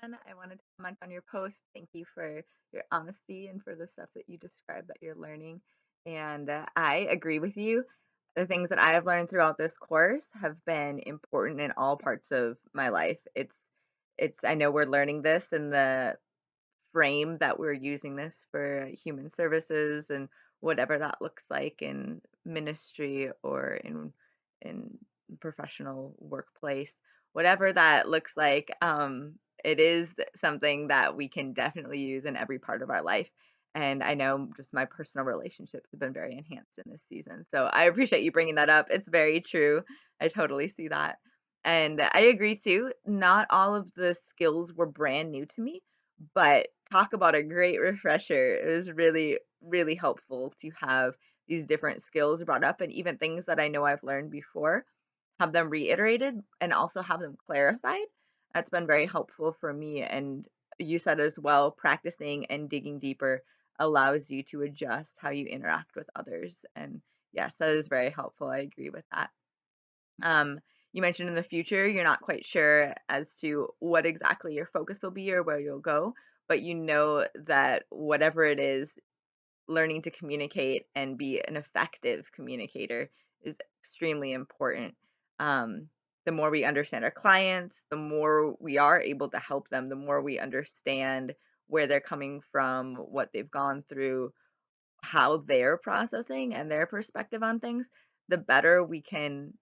John. I wanted to comment on your post. Thank you for your honesty and for the stuff that you described that you're learning. And I agree with you. The things that I have learned throughout this course have been important in all parts of my life. I know we're learning this in the frame that we're using this for human services and whatever that looks like in ministry or in professional workplace, whatever that looks like. It is something that we can definitely use in every part of our life. And I know just my personal relationships have been very enhanced in this season. So I appreciate you bringing that up. It's very true. I totally see that. And I agree too. Not all of the skills were brand new to me, but talk about a great refresher. It was really, really helpful to have these different skills brought up and even things that I know I've learned before, have them reiterated and also have them clarified. That's been very helpful for me. And you said as well, practicing and digging deeper allows you to adjust how you interact with others. And yes, that is very helpful. I agree with that. Um, you mentioned in the future you're not quite sure as to what exactly your focus will be or where you'll go, but you know that whatever it is, learning to communicate and be an effective communicator is extremely important. Um, the more we understand our clients, the more we are able to help them, the more we understand where they're coming from, what they've gone through, how they're processing and their perspective on things, the better we can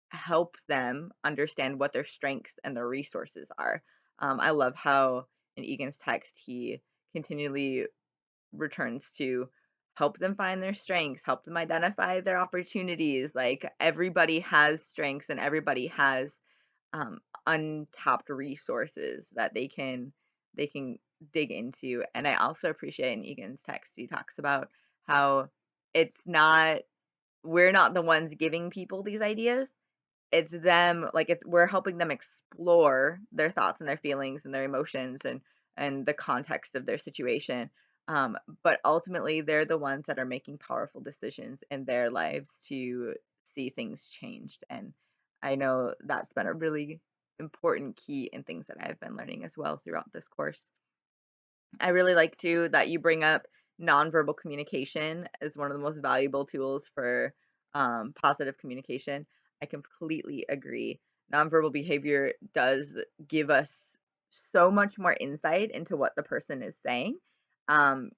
help them understand what their strengths and their resources are. I love how in Egan's text he continually returns to help them find their strengths, help them identify their opportunities. Like everybody has strengths and everybody has um, untapped resources that they can dig into. And I also appreciate in Egan's text he talks about how it's not we're not the ones giving people these ideas, it's them, like, we're helping them explore their thoughts and their feelings and their emotions and the context of their situation, but ultimately, they're the ones that are making powerful decisions in their lives to see things changed, and I know that's been a really important key in things that I've been learning as well throughout this course. I really like too that you bring up nonverbal communication as one of the most valuable tools for positive communication. I completely agree. Nonverbal behavior does give us so much more insight into what the person is saying.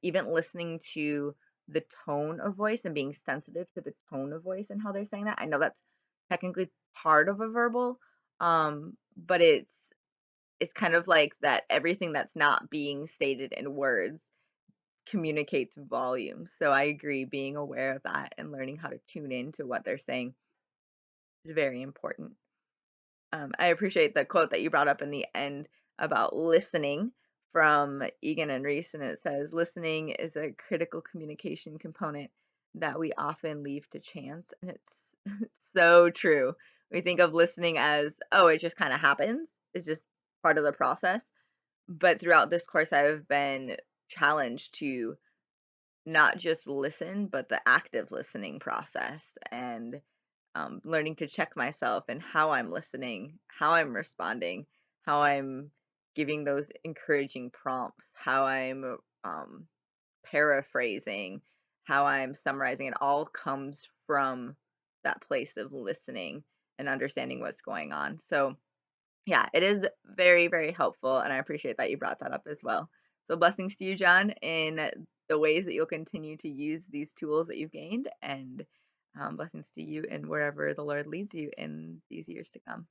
Even listening to the tone of voice and being sensitive to the tone of voice and how they're saying that. I know that's technically part of a verbal, but it's kind of like that everything that's not being stated in words communicates volume. So I agree, being aware of that and learning how to tune in to what they're saying is very important. I appreciate the quote that you brought up in the end about listening from Egan and Reese, and it says, listening is a critical communication component that we often leave to chance. And it's, it's so true. We think of listening as, oh, it just kind of happens, it's just part of the process. But throughout this course, I've been challenged to not just listen, but the active listening process and learning to check myself and how I'm listening, how I'm responding, how I'm giving those encouraging prompts, how I'm paraphrasing, how I'm summarizing. It all comes from that place of listening and understanding what's going on. So, yeah, it is very, very helpful, and I appreciate that you brought that up as well. So blessings to you, John, in the ways that you'll continue to use these tools that you've gained, and blessings to you in wherever the Lord leads you in these years to come.